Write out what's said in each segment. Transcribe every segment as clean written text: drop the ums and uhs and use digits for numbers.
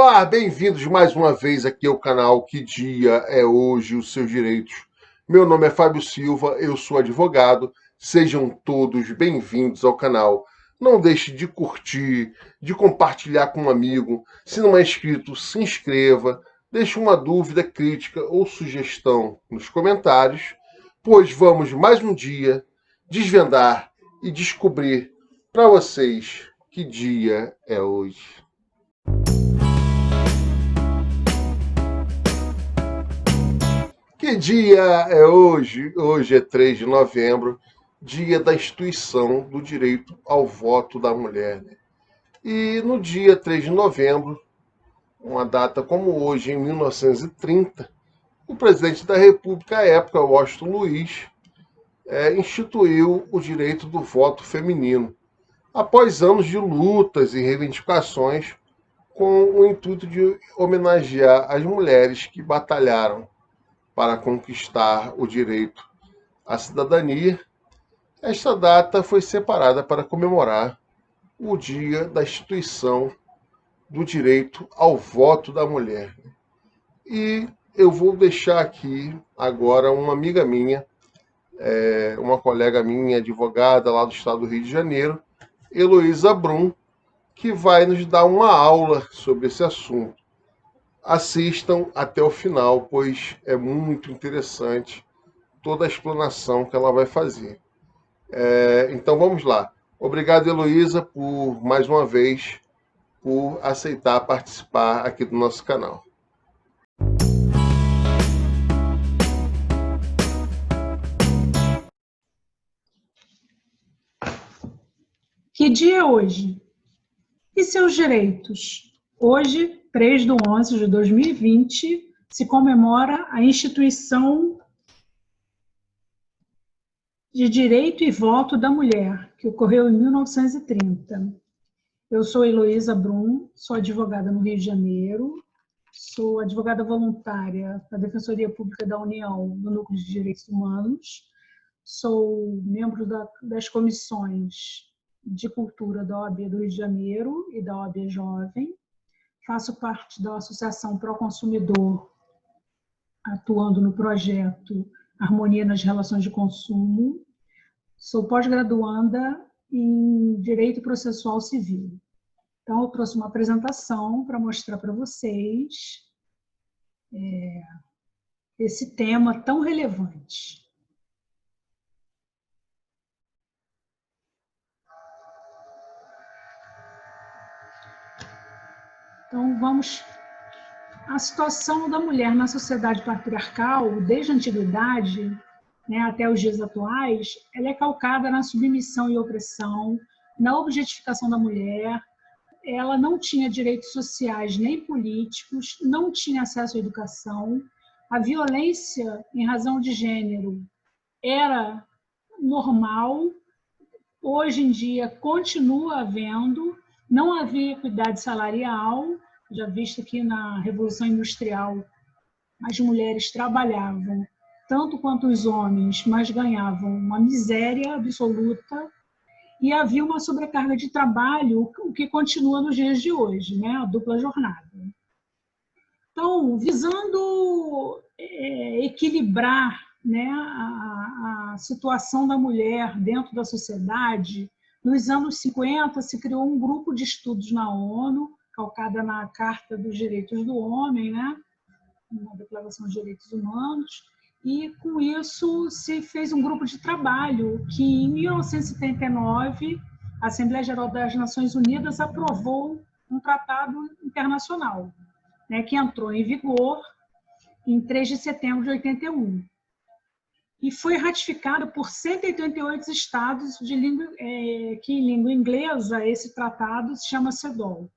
Olá, bem-vindos mais uma vez aqui ao canal Que Dia é Hoje, os seus direitos. Meu nome é Fábio Silva, eu sou advogado, sejam todos bem-vindos ao canal. Não deixe de curtir, de compartilhar com um amigo, se não é inscrito, se inscreva, deixe uma dúvida, crítica ou sugestão nos comentários, pois vamos mais um dia desvendar e descobrir para vocês que dia é hoje. Que dia é hoje? Hoje é 3 de novembro, dia da instituição do direito ao voto da mulher. E no dia 3 de novembro, uma data como hoje, em 1930, o presidente da República, à época, Washington Luiz, instituiu o direito do voto feminino, após anos de lutas e reivindicações, com o intuito de homenagear as mulheres que batalharam para conquistar o direito à cidadania. Esta data foi separada para comemorar o dia da instituição do direito ao voto da mulher. E eu vou deixar aqui agora uma amiga minha, uma colega minha, advogada lá do estado do Rio de Janeiro, Heloísa Brum, que vai nos dar uma aula sobre esse assunto. Assistam até o final, pois é muito interessante toda a explanação que ela vai fazer. Então vamos lá. Obrigado, Heloísa, por mais uma vez, por aceitar participar aqui do nosso canal. Que dia é hoje? E seus direitos? Hoje, 3 de 11 de 2020, se comemora a instituição de direito e voto da mulher, que ocorreu em 1930. Eu sou Heloísa Brum, sou advogada no Rio de Janeiro, sou advogada voluntária da Defensoria Pública da União no Núcleo de Direitos Humanos, sou membro das comissões de Cultura da OAB do Rio de Janeiro e da OAB Jovem, faço parte da Associação Pró Consumidor, atuando no projeto Harmonia nas Relações de Consumo, sou pós-graduanda em Direito Processual Civil. Então, eu trouxe uma apresentação para mostrar para vocês esse tema tão relevante. Então, vamos... A situação da mulher na sociedade patriarcal, desde a antiguidade, até os dias atuais, ela é calcada na submissão e opressão, na objetificação da mulher. Ela não tinha direitos sociais nem políticos, não tinha acesso à educação. A violência em razão de gênero era normal, hoje em dia continua havendo, não havia equidade salarial, já visto que na Revolução Industrial as mulheres trabalhavam tanto quanto os homens, mas ganhavam uma miséria absoluta e havia uma sobrecarga de trabalho, o que continua nos dias de hoje, a dupla jornada. Então, visando equilibrar a situação da mulher dentro da sociedade, nos anos 50 se criou um grupo de estudos na ONU, calcada na Carta dos Direitos do Homem, na Declaração dos Direitos Humanos, e com isso se fez um grupo de trabalho que, em 1979, a Assembleia Geral das Nações Unidas aprovou um tratado internacional, que entrou em vigor em 3 de setembro de 81. E foi ratificado por 188 estados que, em língua inglesa, esse tratado se chama CEDAW.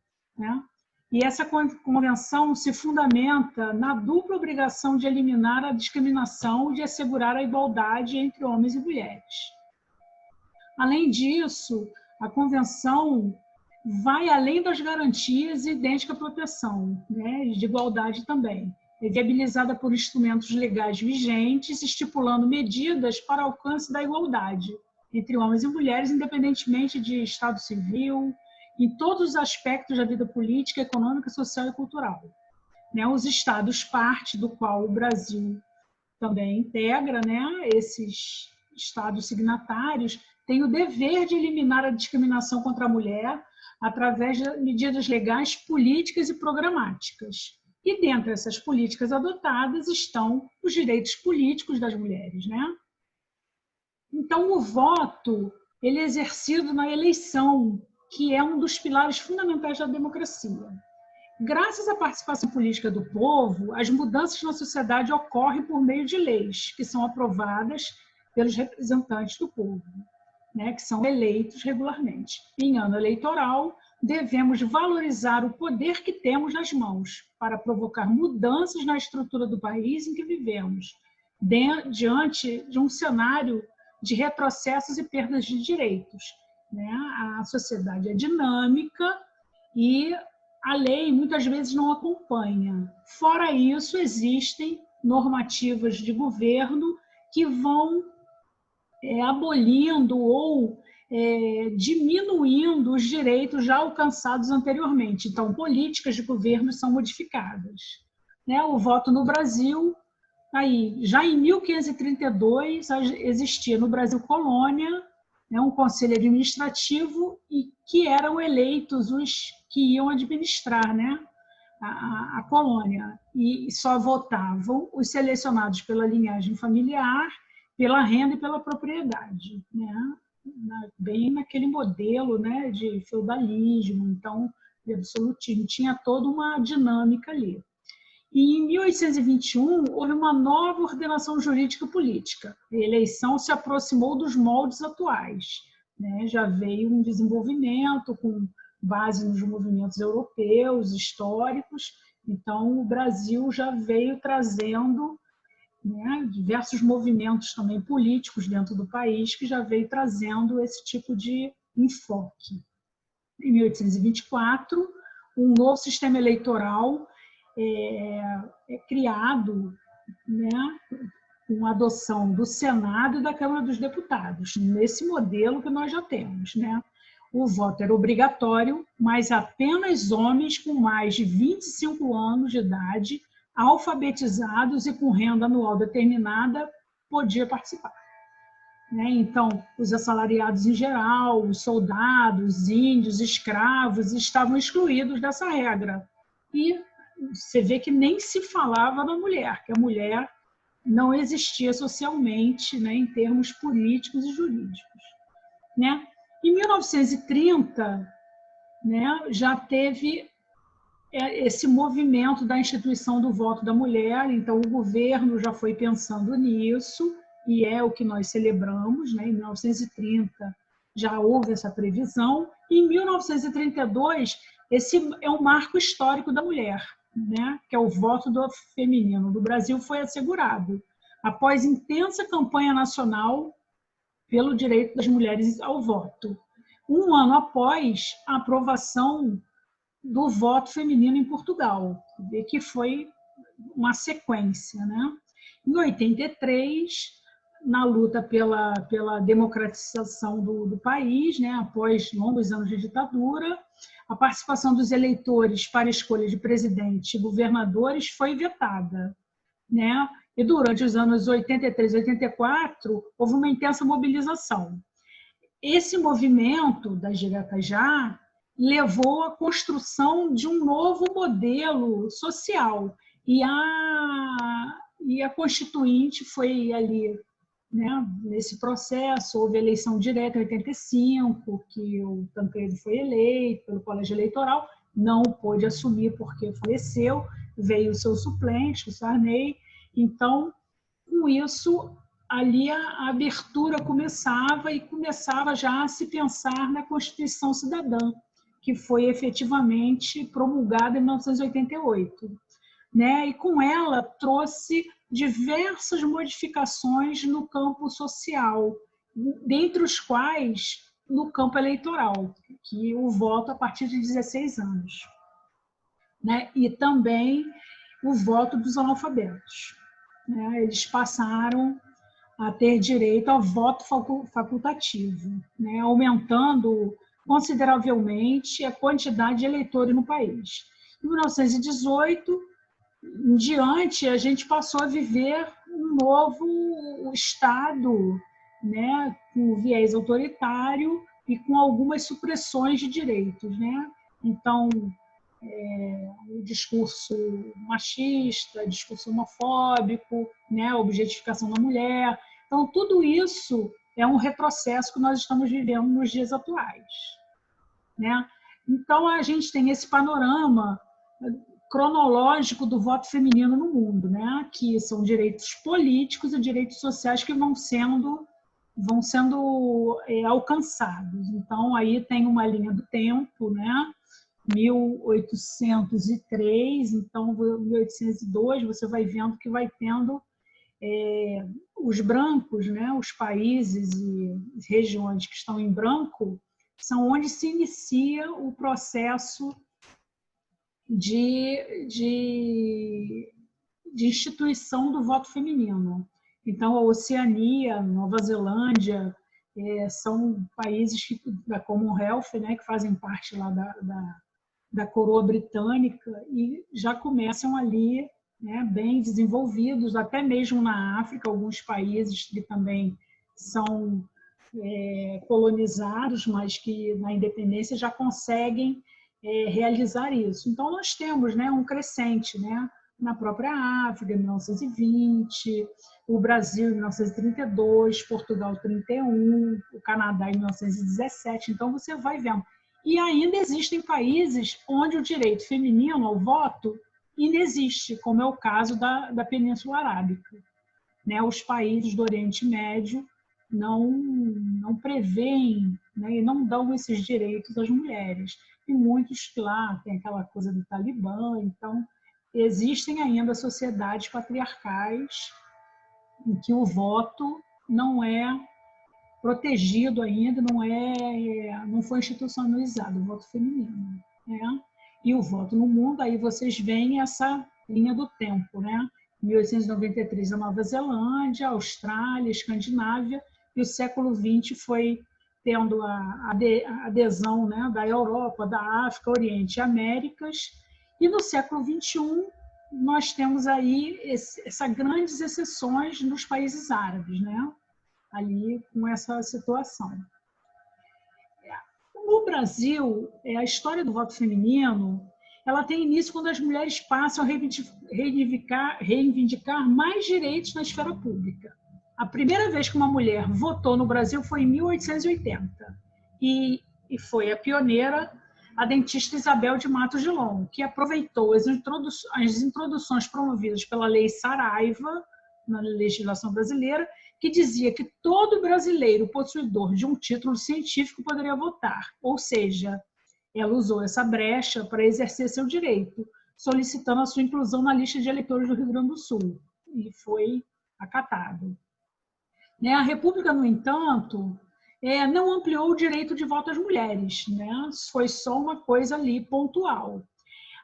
E essa convenção se fundamenta na dupla obrigação de eliminar a discriminação e de assegurar a igualdade entre homens e mulheres. Além disso, a convenção vai além das garantias e idêntica proteção, de igualdade também. É viabilizada por instrumentos legais vigentes, estipulando medidas para alcance da igualdade entre homens e mulheres, independentemente de estado civil, em todos os aspectos da vida política, econômica, social e cultural. Né? Os Estados parte, do qual o Brasil também integra, né? Esses Estados signatários têm o dever de eliminar a discriminação contra a mulher através de medidas legais, políticas e programáticas. E dentre essas políticas adotadas estão os direitos políticos das mulheres, né? Então, o voto ele é exercido na eleição, que é um dos pilares fundamentais da democracia. Graças à participação política do povo, as mudanças na sociedade ocorrem por meio de leis, que são aprovadas pelos representantes do povo, né, que são eleitos regularmente. Em ano eleitoral, devemos valorizar o poder que temos nas mãos para provocar mudanças na estrutura do país em que vivemos, diante de um cenário de retrocessos e perdas de direitos. Né? A sociedade é dinâmica e a lei muitas vezes não acompanha. Fora isso, existem normativas de governo que vão abolindo ou diminuindo os direitos já alcançados anteriormente. Então, políticas de governo são modificadas. Né? O voto no Brasil, aí, já em 1532, existia no Brasil colônia, né, um conselho administrativo e que eram eleitos os que iam administrar, né, a colônia. E só votavam os selecionados pela linhagem familiar, pela renda e pela propriedade, né? Bem naquele modelo, né, de feudalismo, então, de absolutismo. Tinha toda uma dinâmica ali. E em 1821, houve uma nova ordenação jurídica política. A eleição se aproximou dos moldes atuais. Né? Já veio um desenvolvimento com base nos movimentos europeus, históricos. Então, o Brasil já veio trazendo, né, diversos movimentos também políticos dentro do país, que já veio trazendo esse tipo de enfoque. Em 1824, um novo sistema eleitoral é criado, né, com a adoção do Senado e da Câmara dos Deputados, nesse modelo que nós já temos. Né? O voto era obrigatório, mas apenas homens com mais de 25 anos de idade, alfabetizados e com renda anual determinada, podiam participar. Né? Então, os assalariados em geral, os soldados, índios, escravos, estavam excluídos dessa regra. E você vê que nem se falava da mulher, que a mulher não existia socialmente, né, em termos políticos e jurídicos. Né? Em 1930, né, já teve esse movimento da instituição do voto da mulher, então o governo já foi pensando nisso, e é o que nós celebramos. Né? Em 1930 já houve essa previsão, e em 1932 esse é um marco histórico da mulher. Né, que é o voto do feminino do Brasil, foi assegurado após intensa campanha nacional pelo direito das mulheres ao voto, um ano após a aprovação do voto feminino em Portugal, que foi uma sequência. Né? Em 83, na luta pela democratização do país, né, após longos anos de ditadura, a participação dos eleitores para a escolha de presidente e governadores foi vetada. Né? E durante os anos 83 e 84, houve uma intensa mobilização. Esse movimento das diretas já levou à construção de um novo modelo social. E a Constituinte foi ali, né, nesse processo. Houve eleição direta em 85, que o Tancredo foi eleito pelo colégio eleitoral, não pôde assumir porque faleceu, veio o seu suplente, o Sarney. Então, com isso, ali a abertura começava já a se pensar na Constituição Cidadã, que foi efetivamente promulgada em 1988. Né? E com ela trouxe diversas modificações no campo social, dentre os quais no campo eleitoral, que o voto a partir de 16 anos. Né? E também o voto dos analfabetos. Né? Eles passaram a ter direito ao voto facultativo, né? Aumentando consideravelmente a quantidade de eleitores no país. Em 1918, em diante, a gente passou a viver um novo Estado, né, com viés autoritário e com algumas supressões de direitos, né? Então, o discurso machista, discurso homofóbico, né, a objetificação da mulher. Então, tudo isso é um retrocesso que nós estamos vivendo nos dias atuais, né? Então, a gente tem esse panorama cronológico do voto feminino no mundo, né? Que são direitos políticos e direitos sociais que vão sendo alcançados. Então, aí tem uma linha do tempo, né? 1803, então 1802, você vai vendo que vai tendo os brancos, né? Os países e regiões que estão em branco são onde se inicia o processo de instituição do voto feminino. Então, a Oceania, Nova Zelândia, são países da Commonwealth, né, que fazem parte lá da coroa britânica e já começam ali, né, bem desenvolvidos, até mesmo na África, alguns países que também são colonizados, mas que na independência já conseguem realizar isso. Então, nós temos, né, um crescente, né, na própria África, em 1920, o Brasil em 1932, Portugal 31, o Canadá em 1917. Então, você vai vendo. E ainda existem países onde o direito feminino ao voto ainda existe, como é o caso da Península Arábica, né? Os países do Oriente Médio não prevêem, né, e não dão esses direitos às mulheres. E muitos lá tem aquela coisa do Talibã. Então, existem ainda sociedades patriarcais em que o voto não é protegido ainda, não foi institucionalizado o voto feminino, né? E o voto no mundo, aí vocês veem essa linha do tempo, né? 1893 a Nova Zelândia, Austrália, Escandinávia, e o século XX foi tendo a adesão, né, da Europa, da África, Oriente e Américas, e no século XXI nós temos aí essas grandes exceções nos países árabes, né? Ali com essa situação. No Brasil, a história do voto feminino, ela tem início quando as mulheres passam a reivindicar mais direitos na esfera pública. A primeira vez que uma mulher votou no Brasil foi em 1880, e foi a pioneira, a dentista Isabel de Matos Gilon, que aproveitou as introduções promovidas pela Lei Saraiva, na legislação brasileira, que dizia que todo brasileiro possuidor de um título científico poderia votar. Ou seja, ela usou essa brecha para exercer seu direito, solicitando a sua inclusão na lista de eleitores do Rio Grande do Sul. E foi acatado. A República, no entanto, não ampliou o direito de voto às mulheres, né? Foi só uma coisa ali pontual.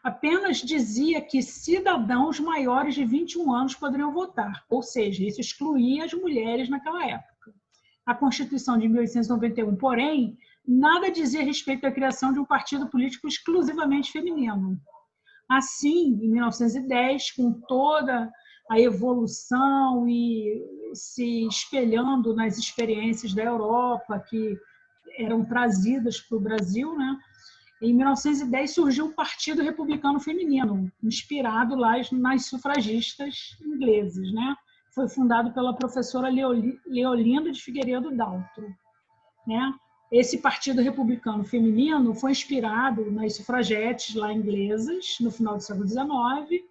Apenas dizia que cidadãos maiores de 21 anos poderiam votar, ou seja, isso excluía as mulheres naquela época. A Constituição de 1891, porém, nada dizia a respeito da criação de um partido político exclusivamente feminino. Assim, em 1910, com toda a evolução e se espelhando nas experiências da Europa que eram trazidas para o Brasil, né? Em 1910 surgiu o Partido Republicano Feminino, inspirado lá nas sufragistas ingleses, né? Foi fundado pela professora Leolinda de Figueiredo Daltro, né? Esse Partido Republicano Feminino foi inspirado nas sufragetes lá inglesas no final do século XIX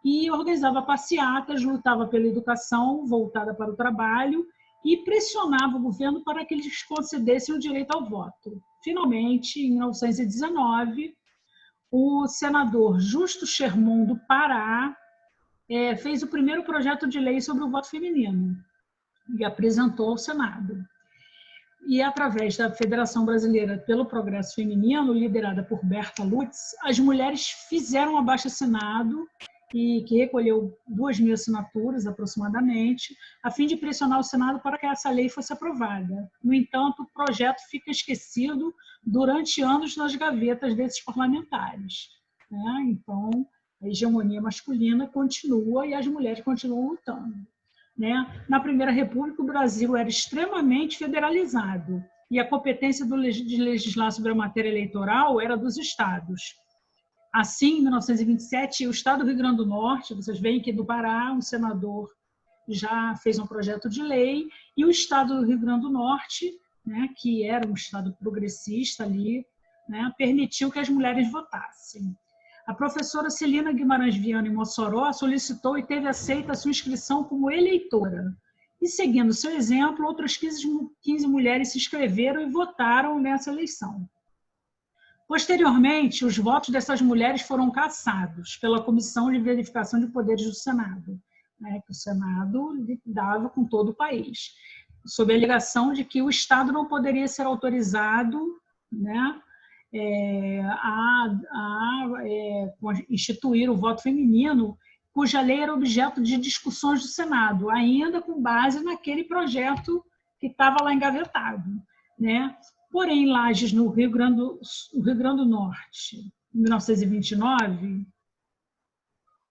e organizava passeatas, lutava pela educação voltada para o trabalho e pressionava o governo para que eles concedessem o direito ao voto. Finalmente, em 1919, o senador Justo Sherman, do Pará, fez o primeiro projeto de lei sobre o voto feminino e apresentou ao Senado. E, através da Federação Brasileira pelo Progresso Feminino, liderada por Berta Lutz, as mulheres fizeram um abaixo-assinado e que recolheu 2.000 assinaturas, aproximadamente, a fim de pressionar o Senado para que essa lei fosse aprovada. No entanto, o projeto fica esquecido durante anos nas gavetas desses parlamentares, né? Então, a hegemonia masculina continua e as mulheres continuam lutando, né? Na Primeira República, o Brasil era extremamente federalizado e a competência de legislar sobre a matéria eleitoral era dos estados. Assim, em 1927, o estado do Rio Grande do Norte, vocês veem que do Pará, um senador já fez um projeto de lei, e o estado do Rio Grande do Norte, né, que era um estado progressista ali, né, permitiu que as mulheres votassem. A professora Celina Guimarães Viana, em Mossoró, solicitou e teve aceita a sua inscrição como eleitora. E, seguindo seu exemplo, outras 15 mulheres se inscreveram e votaram nessa eleição. Posteriormente, os votos dessas mulheres foram cassados pela Comissão de Verificação de Poderes do Senado, né, que o Senado lidava com todo o país, sob a alegação de que o Estado não poderia ser autorizado, né, instituir o voto feminino, cuja lei era objeto de discussões do Senado, ainda com base naquele projeto que estava lá engavetado, né? Porém, em Lages, no Rio Grande do Norte, em 1929,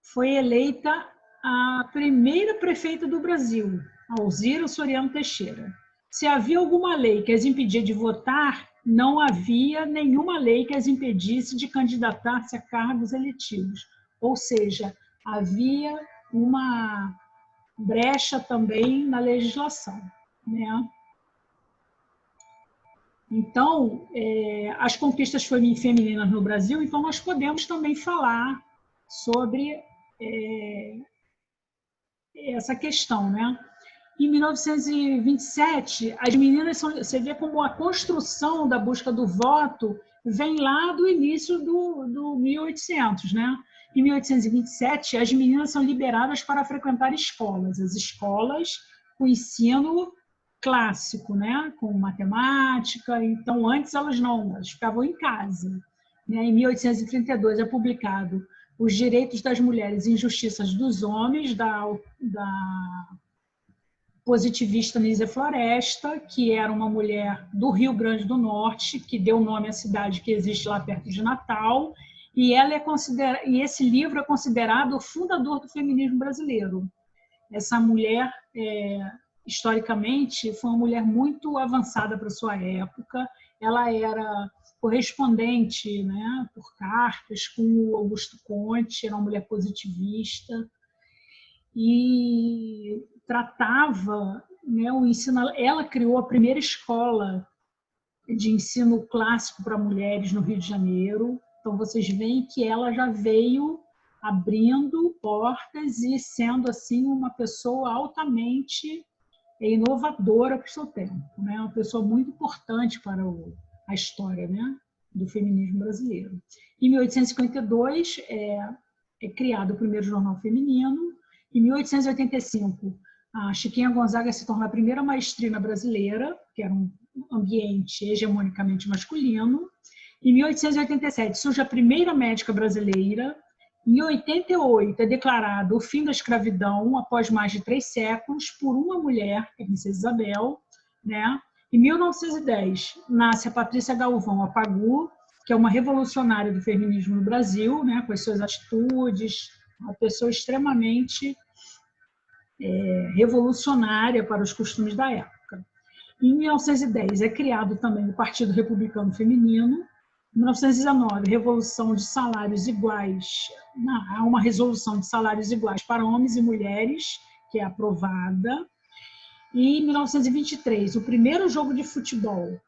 foi eleita a primeira prefeita do Brasil, Alzira Soriano Teixeira. Se havia alguma lei que as impedia de votar, não havia nenhuma lei que as impedisse de candidatar-se a cargos eletivos. Ou seja, havia uma brecha também na legislação, né? Então, as conquistas femininas no Brasil, então nós podemos também falar sobre essa questão, né? Em 1927, as meninas você vê como a construção da busca do voto vem lá do início do 1800, né? Em 1827, as meninas são liberadas para frequentar escolas, as escolas com ensino clássico, né? Com matemática. Então, antes elas ficavam em casa, né? Em 1832 é publicado Os Direitos das Mulheres e Injustiças dos Homens, da positivista Nízia Floresta, que era uma mulher do Rio Grande do Norte, que deu nome à cidade que existe lá perto de Natal, e esse livro é considerado o fundador do feminismo brasileiro. Essa mulher, historicamente, foi uma mulher muito avançada para sua época. Ela era correspondente, né, por cartas com o Augusto Conte, era uma mulher positivista, e tratava, né, o ensino. Ela criou a primeira escola de ensino clássico para mulheres no Rio de Janeiro. Então, vocês veem que ela já veio abrindo portas e sendo, assim, uma pessoa altamente inovadora para o seu tempo, né? Uma pessoa muito importante para a história, né, do feminismo brasileiro. Em 1852, é criado o primeiro jornal feminino. Em 1885, a Chiquinha Gonzaga se torna a primeira maestrina brasileira, que era um ambiente hegemonicamente masculino. Em 1887, surge a primeira médica brasileira. Em 88, é declarado o fim da escravidão, após mais de 3 séculos, por uma mulher, que é a Princesa Isabel, né? Em 1910, nasce a Patrícia Galvão, a Pagu, que é uma revolucionária do feminismo no Brasil, né? Com as suas atitudes, uma pessoa extremamente revolucionária para os costumes da época. Em 1910, é criado também o Partido Republicano Feminino. Em 1919, Revolução de Salários Iguais. Há uma resolução de salários iguais para homens e mulheres, que é aprovada. E em 1923, o primeiro jogo de futebol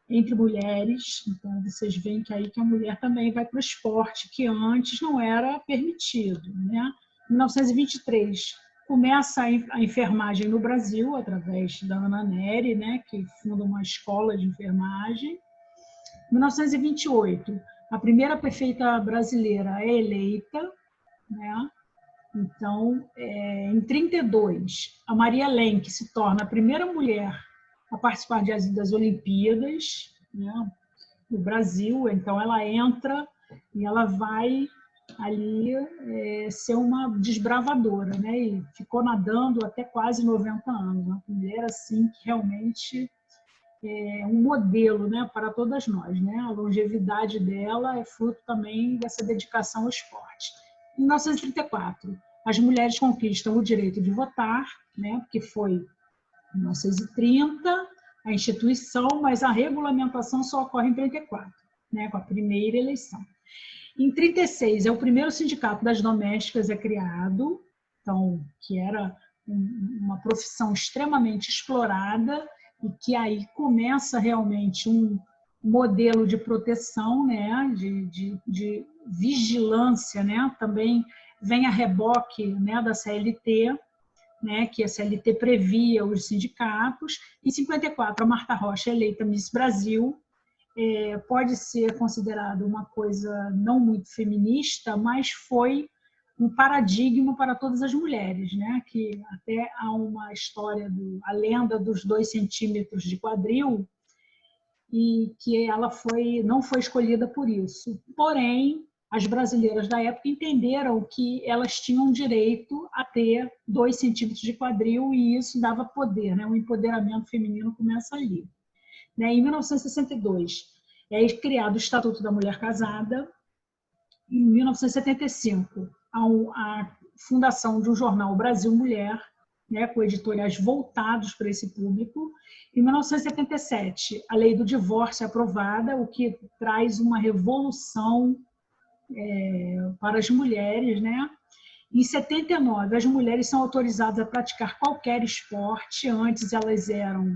entre mulheres. Então, vocês veem que aí que a mulher também vai para o esporte, que antes não era permitido, né? Em 1923, começa a enfermagem no Brasil, através da Ana Nery, né, que funda uma escola de enfermagem. Em 1928, a primeira prefeita brasileira é eleita, né? Então, em 1932, a Maria Lenk se torna a primeira mulher a participar das Olimpíadas, né, no Brasil. Então, ela entra e ela vai ali ser uma desbravadora, né? E ficou nadando até quase 90 anos. Uma mulher assim que realmente é um modelo, né, para todas nós, né? A longevidade dela é fruto também dessa dedicação ao esporte. Em 1934, as mulheres conquistam o direito de votar, né? Porque foi em 1930 a instituição, mas a regulamentação só ocorre em 34, né? Com a primeira eleição. Em 36, o primeiro sindicato das domésticas é criado, então, que era uma profissão extremamente explorada e que aí começa realmente um modelo de proteção, né, de vigilância, né, também vem a reboque, né, da CLT, né, que a CLT previa os sindicatos. Em 54, a Marta Rocha é eleita Miss Brasil. Pode ser considerado uma coisa não muito feminista, mas foi um paradigma para todas as mulheres, né? Que até há uma história, a lenda dos 2 centímetros de quadril, e que ela não foi escolhida por isso. Porém, as brasileiras da época entenderam que elas tinham direito a ter 2 centímetros de quadril, e isso dava poder, né? O empoderamento feminino começa ali. Em 1962, é criado o Estatuto da Mulher Casada. Em 1975, a fundação de um jornal Brasil Mulher, né, com editoriais voltados para esse público. Em 1977, a lei do divórcio é aprovada, o que traz uma revolução para as mulheres, né? Em 79, as mulheres são autorizadas a praticar qualquer esporte. Antes elas eram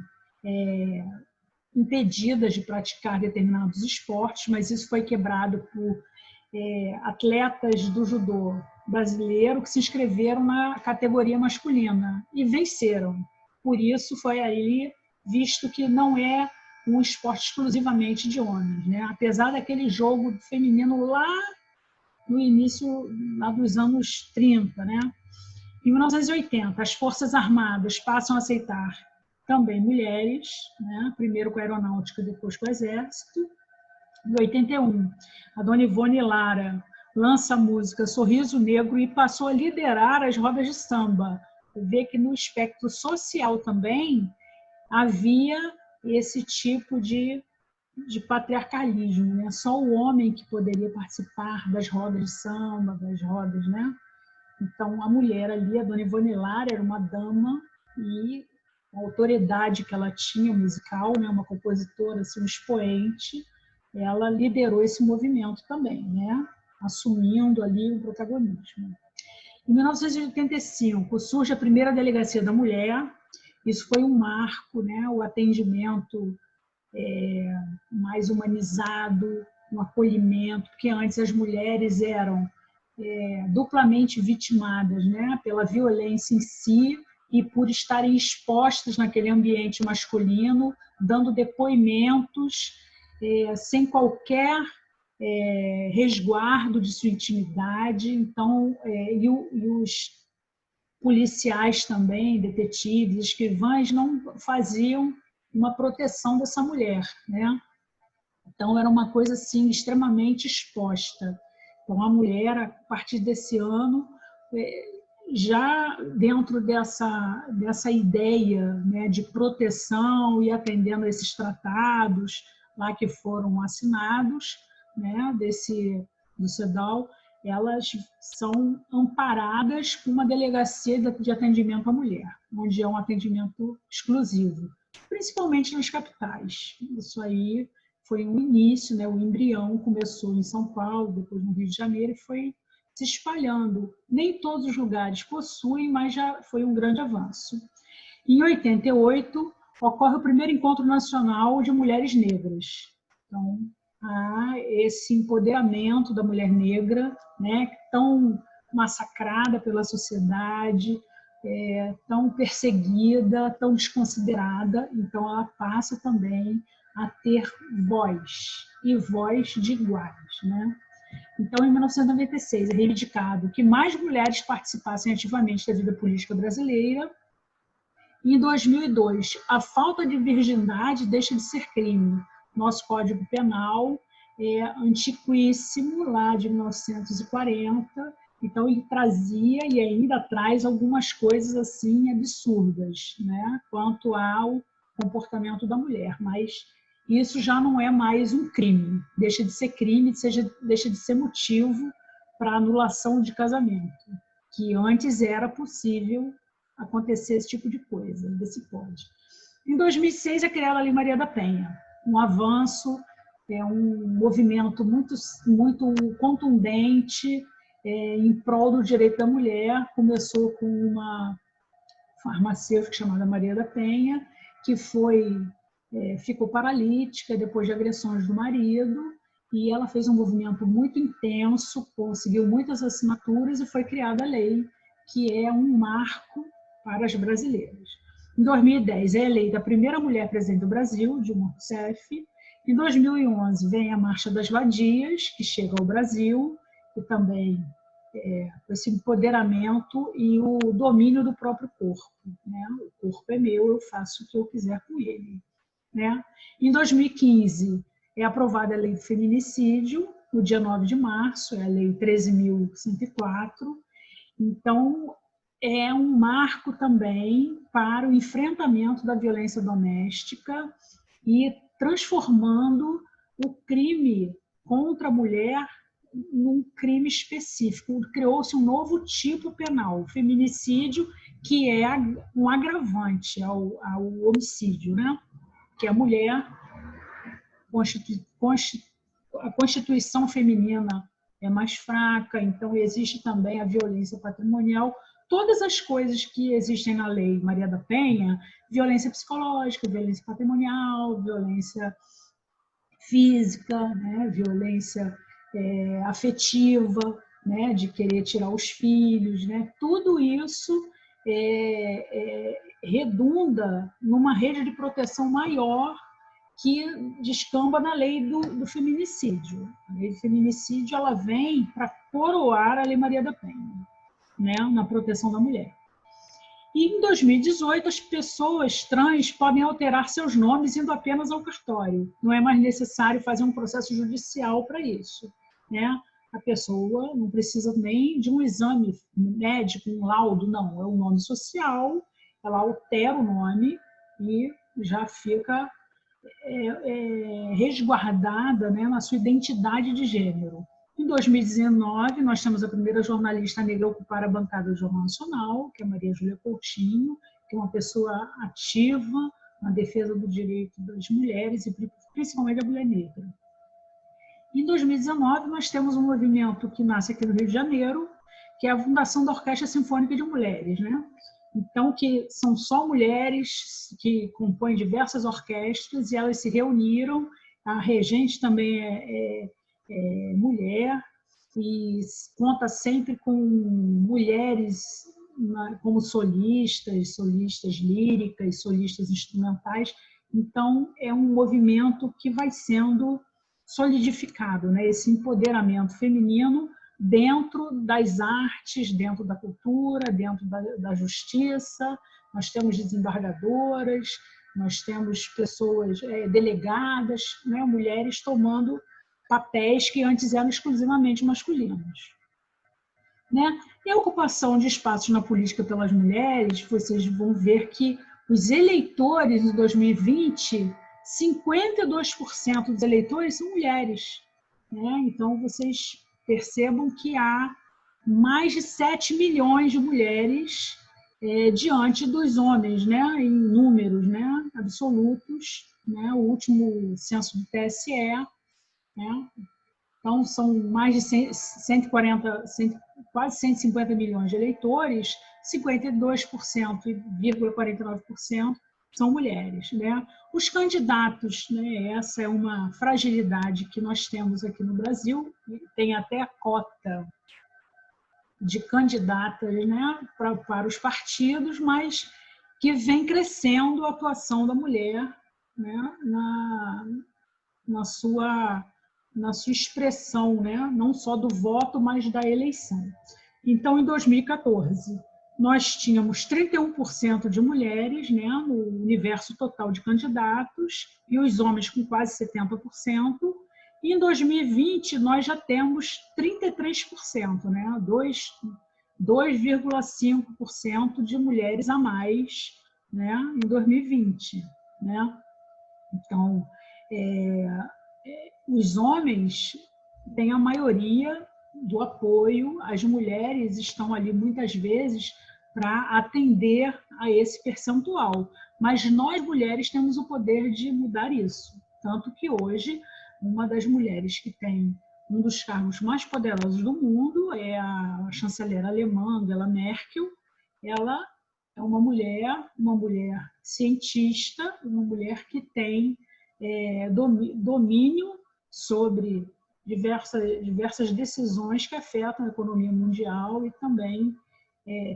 impedidas de praticar determinados esportes, mas isso foi quebrado por atletas do judô brasileiro que se inscreveram na categoria masculina e venceram. Por isso foi aí visto que não é um esporte exclusivamente de homens, né? Apesar daquele jogo feminino lá no início lá dos anos 30, né? Em 1980, as Forças Armadas passam a aceitar também mulheres, né? Primeiro com a aeronáutica, depois com o exército. Em 81, a dona Ivone Lara lança a música Sorriso Negro e passou a liderar as rodas de samba. Vê que no espectro social também havia esse tipo de patriarcalismo, né? Só o homem que poderia participar das rodas de samba, das rodas, né? Então, a mulher ali, a dona Ivone Lara, era uma dama e a autoridade que ela tinha musical, né? Uma compositora, assim, um expoente, ela liderou esse movimento também, né? Assumindo ali o protagonismo. Em 1985, surge a primeira delegacia da mulher. Isso foi um marco, né? O atendimento mais humanizado, um acolhimento, porque antes as mulheres eram duplamente vitimadas, né? Pela violência em si e por estarem expostas naquele ambiente masculino, dando depoimentos sem qualquer resguardo de sua intimidade. Então, e os policiais também, detetives, escrivães, não faziam uma proteção dessa mulher, né? Então, era uma coisa assim extremamente exposta. Então, a mulher, a partir desse ano, já dentro dessa ideia, né, de proteção e atendendo a esses tratados lá que foram assinados, né, do CEDAW, elas são amparadas com uma delegacia de atendimento à mulher, onde é um atendimento exclusivo, principalmente nas capitais. Isso aí foi um início, né, o embrião começou em São Paulo, depois no Rio de Janeiro, e foi se espalhando. Nem todos os lugares possuem, mas já foi um grande avanço. Em 88, ocorre o primeiro encontro nacional de mulheres negras. Então, há esse empoderamento da mulher negra, né, tão massacrada pela sociedade, tão perseguida, tão desconsiderada. Então, ela passa também a ter voz, e voz de iguais, né? Então, em 1996, é reivindicado que mais mulheres participassem ativamente da vida política brasileira. Em 2002, a falta de virgindade deixa de ser crime. Nosso Código Penal antiquíssimo, lá de 1940. Então, ele trazia e ainda traz algumas coisas assim absurdas, né, quanto ao comportamento da mulher. Mas isso já não é mais um crime. Deixa de ser crime, deixa de ser motivo para anulação de casamento, que antes era possível acontecer esse tipo de coisa, desse pode. Em 2006 é criada a Lei Maria da Penha, um avanço, um movimento muito contundente em prol do direito da mulher. Começou com uma farmacêutica chamada Maria da Penha, que ficou paralítica depois de agressões do marido, e ela fez um movimento muito intenso, conseguiu muitas assinaturas e foi criada a lei, que é um marco para as brasileiras. Em 2010 é eleita a primeira mulher presidente do Brasil, Dilma Rousseff. Em 2011 vem a Marcha das Vadias, que chega ao Brasil, e também esse empoderamento e o domínio do próprio corpo, né? O corpo é meu, eu faço o que eu quiser com ele, né? Em 2015 é aprovada a lei do feminicídio, no dia 9 de março, é a lei 13.104. Então, é um marco também para o enfrentamento da violência doméstica e transformando o crime contra a mulher num crime específico. Criou-se um novo tipo penal, o feminicídio, que é um agravante ao homicídio, né? Que a mulher, a constituição feminina é mais fraca, então existe também a violência patrimonial. Todas as coisas que existem na lei Maria da Penha, violência psicológica, violência patrimonial, violência física, né? Violência afetiva, né? De querer tirar os filhos, né? Tudo isso redunda numa rede de proteção maior que descamba na lei do feminicídio. A lei do feminicídio ela vem para coroar a Lei Maria da Penha, né? Na proteção da mulher. E em 2018, as pessoas trans podem alterar seus nomes indo apenas ao cartório. Não é mais necessário fazer um processo judicial para isso, né? A pessoa não precisa nem de um exame médico, um laudo, não. É um nome social, ela altera o nome e já fica resguardada, né, na sua identidade de gênero. Em 2019, nós temos a primeira jornalista negra a ocupar a bancada do Jornal Nacional, que é Maria Júlia Coutinho, que é uma pessoa ativa na defesa do direito das mulheres e principalmente da mulher negra. Em 2019, nós temos um movimento que nasce aqui no Rio de Janeiro, que é a Fundação da Orquestra Sinfônica de Mulheres, né? Então, que são só mulheres que compõem diversas orquestras e elas se reuniram. A regente também é mulher e conta sempre com mulheres como solistas líricas, solistas instrumentais. Então, é um movimento que vai sendo solidificado, né? Esse empoderamento feminino dentro das artes, dentro da cultura, dentro da justiça. Nós temos desembargadoras, nós temos pessoas delegadas, né? Mulheres tomando papéis que antes eram exclusivamente masculinos, né? E a ocupação de espaços na política pelas mulheres, vocês vão ver que os eleitores de 2020, 52% dos eleitores são mulheres, né? Então, vocês percebam que há mais de 7 milhões de mulheres diante dos homens, né? Em números, né? Absolutos, né? O último censo do TSE, né? Então, são mais de 140, quase 150 milhões de eleitores, 52,49% são mulheres, né? Os candidatos, né? Essa é uma fragilidade que nós temos aqui no Brasil, tem até a cota de candidatas, né? para os partidos, mas que vem crescendo a atuação da mulher, né? na sua expressão, né? Não só do voto, mas da eleição. Então, em 2014, nós tínhamos 31% de mulheres, né, no universo total de candidatos, e os homens com quase 70%. Em 2020, nós já temos 33%, né? 2,5% de mulheres a mais, né? Em 2020, né? Então, os homens têm a maioria do apoio, as mulheres estão ali muitas vezes para atender a esse percentual. Mas nós, mulheres, temos o poder de mudar isso. Tanto que hoje, uma das mulheres que tem um dos cargos mais poderosos do mundo é a chanceler alemã, Angela Merkel. Ela é uma mulher cientista, uma mulher que tem domínio sobre diversas decisões que afetam a economia mundial e também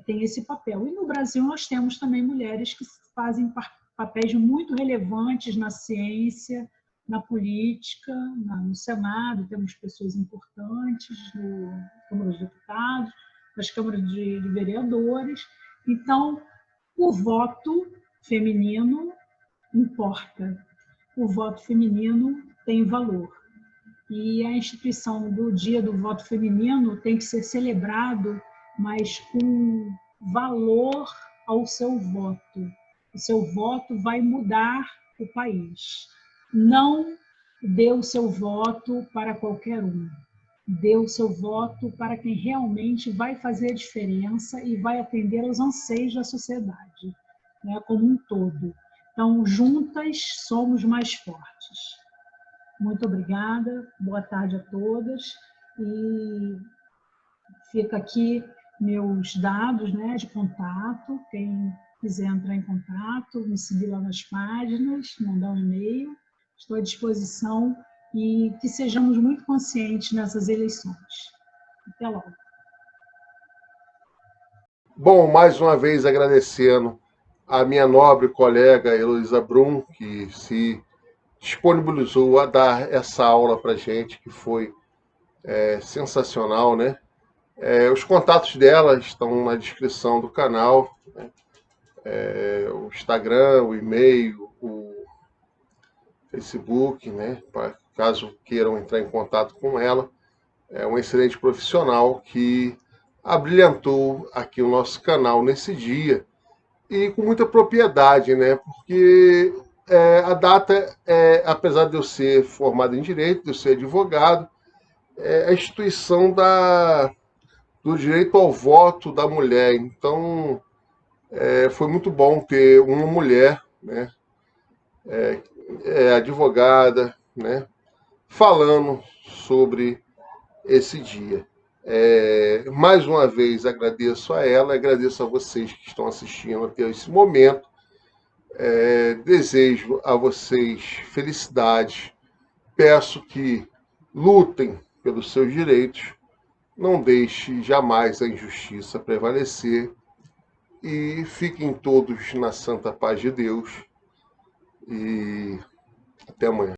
tem esse papel. E no Brasil nós temos também mulheres que fazem papéis muito relevantes na ciência, na política, no Senado, temos pessoas importantes, na Câmara dos Deputados, nas câmaras de vereadores. Então, o voto feminino importa. O voto feminino tem valor. E a instituição do Dia do Voto Feminino tem que ser celebrado, mas com valor ao seu voto. O seu voto vai mudar o país. Não dê o seu voto para qualquer um. Dê o seu voto para quem realmente vai fazer a diferença e vai atender aos anseios da sociedade, né, como um todo. Então, juntas somos mais fortes. Muito obrigada, boa tarde a todas. E fica aqui meus dados, né, de contato. Quem quiser entrar em contato, me seguir lá nas páginas, mandar um e-mail. Estou à disposição e que sejamos muito conscientes nessas eleições. Até logo. Bom, mais uma vez agradecendo a minha nobre colega Heloísa Brum, que se disponibilizou a dar essa aula para a gente, que foi sensacional, né? Os contatos dela estão na descrição do canal, né? O Instagram, o e-mail, o Facebook, né? Caso queiram entrar em contato com ela. É um excelente profissional que abrilhantou aqui o nosso canal nesse dia e com muita propriedade, né? Porque a data, apesar de eu ser formado em Direito, de eu ser advogado, é a instituição do direito ao voto da mulher. Então, foi muito bom ter uma mulher, né? Advogada, né? Falando sobre esse dia. Mais uma vez agradeço a ela, agradeço a vocês que estão assistindo até esse momento. Desejo a vocês felicidade. Peço que lutem pelos seus direitos. Não deixe jamais a injustiça prevalecer. E fiquem todos na santa paz de Deus. E até amanhã.